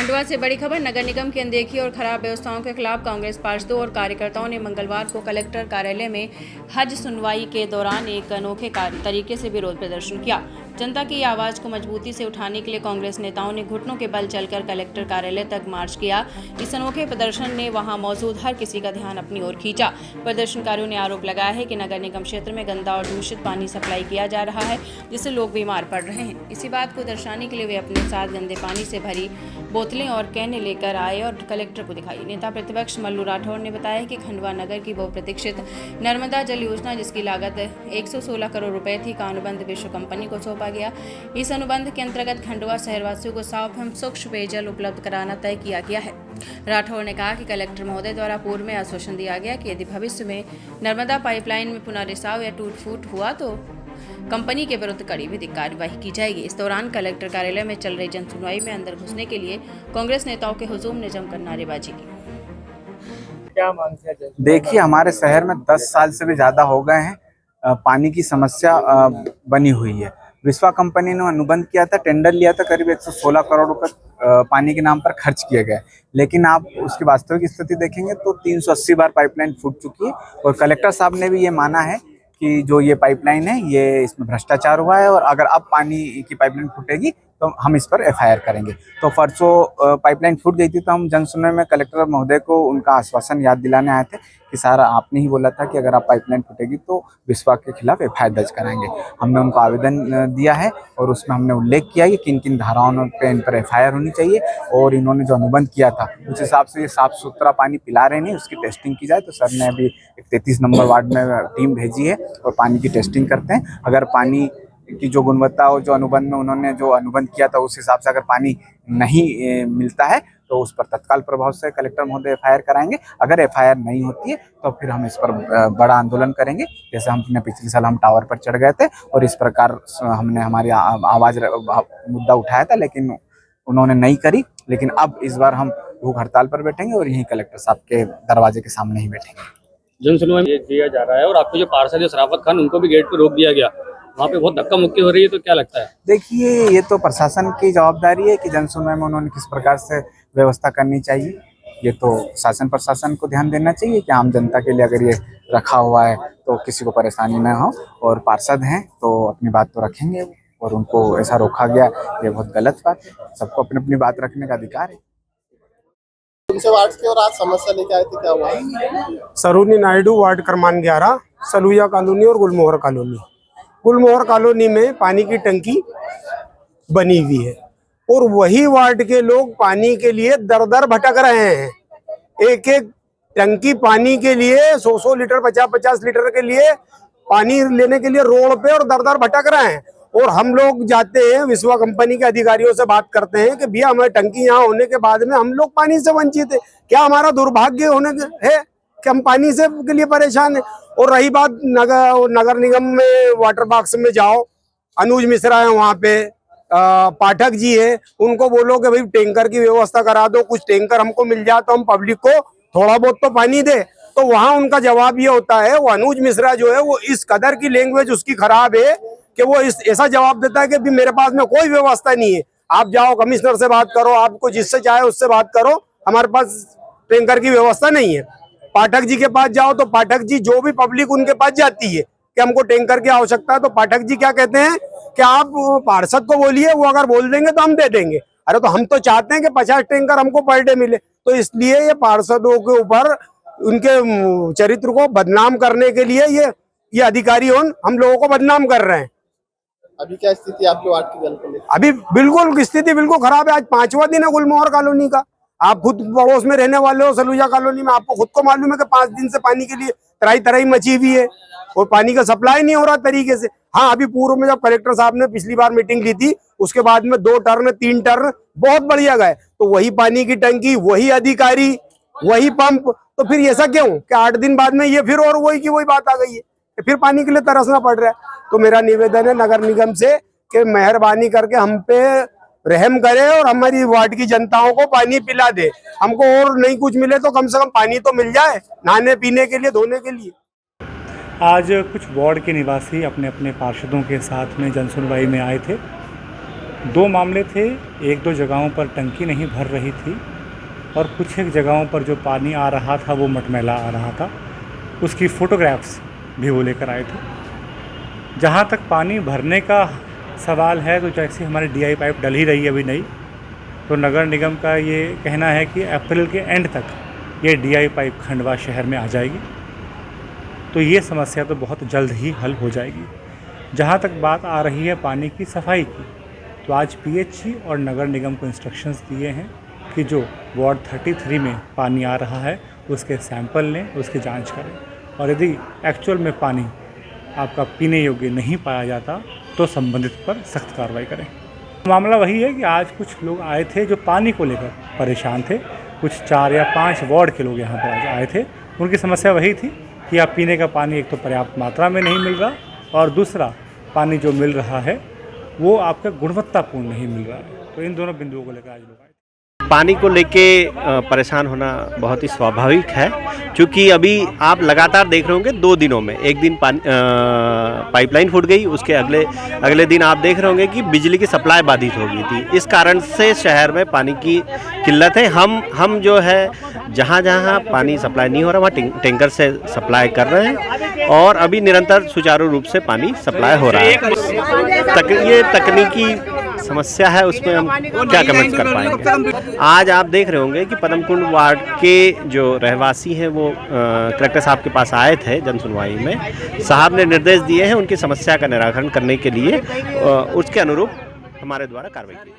खंडवा से बड़ी खबर। नगर निगम की अनदेखी और खराब व्यवस्थाओं के खिलाफ कांग्रेस पार्षदों और कार्यकर्ताओं ने मंगलवार को कलेक्टर कार्यालय में हज सुनवाई के दौरान एक अनोखे तरीके से विरोध प्रदर्शन किया। जनता की आवाज को मजबूती से उठाने के लिए कांग्रेस नेताओं ने घुटनों के बल चलकर कलेक्टर कार्यालय तक मार्च किया। इस अनोखे प्रदर्शन ने वहां मौजूद हर किसी का ध्यान अपनी ओर खींचा। प्रदर्शनकारियों ने आरोप लगाया है कि नगर निगम क्षेत्र में गंदा और दूषित पानी सप्लाई किया जा रहा है, जिससे लोग बीमार पड़ रहे हैं। इसी बात को दर्शाने के लिए वे अपने साथ गंदे पानी से भरी बोतलें और कैने लेकर आए और कलेक्टर को दिखाई। नेता प्रतिपक्ष मल्लू राठौर ने बताया कि खंडवा नगर की बहुप्रतीक्षित नर्मदा जल योजना, जिसकी लागत 116 करोड़ रुपए थी, का अनुबंध विश्व कंपनी को सौंपा गया। इस अनुबंध के अंतर्गत खंडवा शहरवासियों को साफ एवं स्वच्छ पेयजल उपलब्ध कराना तय किया गया है। राठौर ने कहा कि कलेक्टर महोदय द्वारा पूर्व में आश्वासन दिया गया कि यदि भविष्य में नर्मदा पाइपलाइन में पुनः रिसाव या टूट फूट हुआ तो कंपनी के विरुद्ध कड़ी विधिक कार्यवाही की जाएगी। इस दौरान कलेक्टर कार्यालय में चल रही जनसुनवाई में अंदर घुसने के लिए कांग्रेस नेताओं के हुजूम ने जमकर नारेबाजी की। क्या मांग है? देखिए, हमारे शहर में 10 साल से भी ज्यादा हो गए हैं पानी की समस्या बनी हुई है। विश्वा कंपनी ने अनुबंध किया था, टेंडर लिया था, करीब 116 करोड़ रुपए पानी के नाम पर खर्च किए गए। लेकिन आप उसकी वास्तविक स्थिति देखेंगे तो 380 बार पाइपलाइन फूट चुकी है और कलेक्टर साहब ने भी ये माना है कि जो ये पाइपलाइन है ये इसमें भ्रष्टाचार हुआ है और अगर अब पानी की पाइपलाइन फूटेगी तो हम इस पर एफआईआर करेंगे। तो परसों पाइपलाइन फूट गई थी तो हम जनसुनवाई में कलेक्टर महोदय को उनका आश्वासन याद दिलाने आए थे कि सर आपने ही बोला था कि अगर आप पाइपलाइन फूटेगी तो विश्वा के खिलाफ एफआईआर दर्ज कराएंगे। हमने उनको आवेदन दिया है और उसमें हमने उल्लेख किया है कि किन किन धाराओं पे इन पर एफआईआर होनी चाहिए और इन्होंने जो अनुबंध किया था उस हिसाब से ये साफ सुथरा पानी पिला रहे नहीं, उसकी टेस्टिंग की जाए। तो सर ने अभी 33 नंबर वार्ड में टीम भेजी है और पानी की टेस्टिंग करते हैं। अगर पानी की जो गुणवत्ता और जो अनुबंध में उन्होंने जो अनुबंध किया था उस हिसाब से अगर पानी नहीं मिलता है तो उस पर तत्काल प्रभाव से कलेक्टर महोदय एफआईआर कराएंगे। अगर एफआईआर नहीं होती है तो फिर हम इस पर बड़ा आंदोलन करेंगे। जैसे हमने पिछले साल हम टावर पर चढ़ गए थे और इस प्रकार हमने हमारी आवाज मुद्दा उठाया था लेकिन उन्होंने नहीं करी। लेकिन अब इस बार हम भूख हड़ताल पर बैठेंगे और यहीं कलेक्टर साहब के दरवाजे के सामने ही बैठेंगे। जनसुनवाई किया जा रहा है और आपके जो पार्षद है शराफत खान, उनको भी गेट पर रोक दिया गया। वहाँ पे बहुत धक्का मुक्की हो रही है, तो क्या लगता है? देखिए, ये तो प्रशासन की जवाबदारी है कि जनसुनवाई में उन्होंने किस प्रकार से व्यवस्था करनी चाहिए। ये तो शासन प्रशासन को ध्यान देना चाहिए कि आम जनता के लिए अगर ये रखा हुआ है तो किसी को परेशानी न हो। और पार्षद हैं तो अपनी बात तो रखेंगे और उनको ऐसा रोका गया, ये बहुत गलत बात है। सबको अपनी अपनी बात रखने का अधिकार है। वार्ड के और आज समस्या लेके आए थे, क्या हुआ? सरोजनी नायडू वार्ड क्रमांक 11, सलूजा कॉलोनी और गुलमोहर कॉलोनी। गुलमोहर कॉलोनी में पानी की टंकी बनी हुई है और वही वार्ड के लोग पानी के लिए दर दर भटक रहे हैं। एक एक टंकी पानी के लिए 100 लीटर 50 लीटर के लिए पानी लेने के लिए रोड पे और दर दर भटक रहे हैं। और हम लोग जाते हैं विश्वा कंपनी के अधिकारियों से बात करते हैं कि भैया हमारी टंकी यहाँ होने के बाद में हम लोग पानी से वंचित है। क्या हमारा दुर्भाग्य होने है कि हम पानी से के लिए परेशान है? और रही बात नगर निगम में वाटर बॉक्स में जाओ, अनुज मिश्रा है वहाँ पे, पाठक जी है, उनको बोलो कि भाई टैंकर की व्यवस्था करा दो, कुछ टैंकर हमको मिल जाए तो हम पब्लिक को थोड़ा बहुत तो पानी दे। तो वहाँ उनका जवाब ये होता है, वो अनुज मिश्रा जो है वो इस कदर की लैंग्वेज उसकी खराब है कि वो ऐसा जवाब देता है कि भी मेरे पास में कोई व्यवस्था नहीं है। आप जाओ कमिश्नर से बात करो, आपको जिससे चाहे उससे बात करो, हमारे पास टैंकर की व्यवस्था नहीं है। पाठक जी के पास जाओ तो पाठक जी, जो भी पब्लिक उनके पास जाती है कि हमको टैंकर की आवश्यकता है, तो पाठक जी क्या कहते हैं कि आप पार्षद को बोलिए, वो अगर बोल देंगे तो हम दे देंगे। अरे तो हम तो चाहते हैं कि 50 टैंकर हमको पर डे मिले। तो इसलिए ये पार्षदों के ऊपर उनके चरित्र को बदनाम करने के लिए ये अधिकारी हम लोगों को बदनाम कर रहे हैं। अभी क्या स्थिति आपके वार्ड की? बिल्कुल अभी बिल्कुल स्थिति बिल्कुल खराब है। आज 5वां दिन है गुलमोहर कॉलोनी का। आप खुद पड़ोस में रहने वाले हो सलूजा कॉलोनी में, आपको खुद को मालूम है कि 5 दिन से पानी के लिए तराई तराई मची हुई है और पानी का सप्लाई नहीं हो रहा तरीके से। हाँ, अभी पूर्व में जब कलेक्टर साहब ने पिछली बार मीटिंग ली थी उसके बाद में 2 टर्न 3 टर्न बहुत बढ़िया गए, तो वही पानी की टंकी, वही अधिकारी, वही पंप। तो फिर ऐसा क्यों कि 8 दिन बाद में ये फिर और वही की वही बात आ गई है, फिर पानी के लिए तरसना पड़ रहा है। तो मेरा निवेदन है नगर निगम से कि मेहरबानी करके हम पे रहम करे और हमारी वार्ड की जनताओं को पानी पिला दे। हमको और नहीं कुछ मिले तो कम से कम पानी तो मिल जाए नहाने पीने के लिए, धोने के लिए। आज कुछ वार्ड के निवासी अपने अपने पार्षदों के साथ में जनसुनवाई में आए थे दो मामले थे, एक दो जगहों पर टंकी नहीं भर रही थी और कुछ एक जगहों पर जो पानी आ रहा था वो मटमैला आ रहा था, उसकी फ़ोटोग्राफ्स भी वो लेकर आए थे। जहाँ तक पानी भरने का सवाल है तो जैसे हमारी DI पाइप डल ही रही है अभी नहीं, तो नगर निगम का ये कहना है कि अप्रैल के एंड तक ये DI पाइप खंडवा शहर में आ जाएगी, तो ये समस्या तो बहुत जल्द ही हल हो जाएगी। जहाँ तक बात आ रही है पानी की सफाई की, तो आज PHC और नगर निगम को इंस्ट्रक्शंस दिए हैं कि जो वार्ड 33 में पानी आ रहा है उसके सैंपल लें, उसकी जांच करें और यदि एक्चुअल में पानी आपका पीने योग्य नहीं पाया जाता तो संबंधित पर सख्त कार्रवाई करें। मामला वही है कि आज कुछ लोग आए थे जो पानी को लेकर परेशान थे, कुछ 4 या 5 वार्ड के लोग यहाँ पर आज आए थे। उनकी समस्या वही थी कि आप पीने का पानी एक तो पर्याप्त मात्रा में नहीं मिल रहा और दूसरा पानी जो मिल रहा है वो आपका गुणवत्तापूर्ण नहीं मिल रहा है। तो इन दोनों बिंदुओं को लेकर आज लोग आए। पानी को लेके परेशान होना बहुत ही स्वाभाविक है, क्योंकि अभी आप लगातार देख रहे होंगे 2 दिनों में, एक दिन पाइपलाइन फूट गई, उसके अगले दिन आप देख रहे होंगे कि बिजली की सप्लाई बाधित हो गई थी। इस कारण से शहर में पानी की किल्लत है। हम जो है जहाँ पानी सप्लाई नहीं हो रहा वहाँ टैंकर से सप्लाई कर रहे हैं और अभी निरंतर सुचारू रूप से पानी सप्लाई हो रहा है। ये तकनीकी समस्या है, उसमें हम क्या कमेंट कर पाएंगे। आज आप देख रहे होंगे कि पदमकुंड वार्ड के जो रहवासी हैं वो कलेक्टर साहब के पास आए थे जन सुनवाई में। साहब ने निर्देश दिए हैं उनकी समस्या का निराकरण करने के लिए, उसके अनुरूप हमारे द्वारा कार्रवाई की।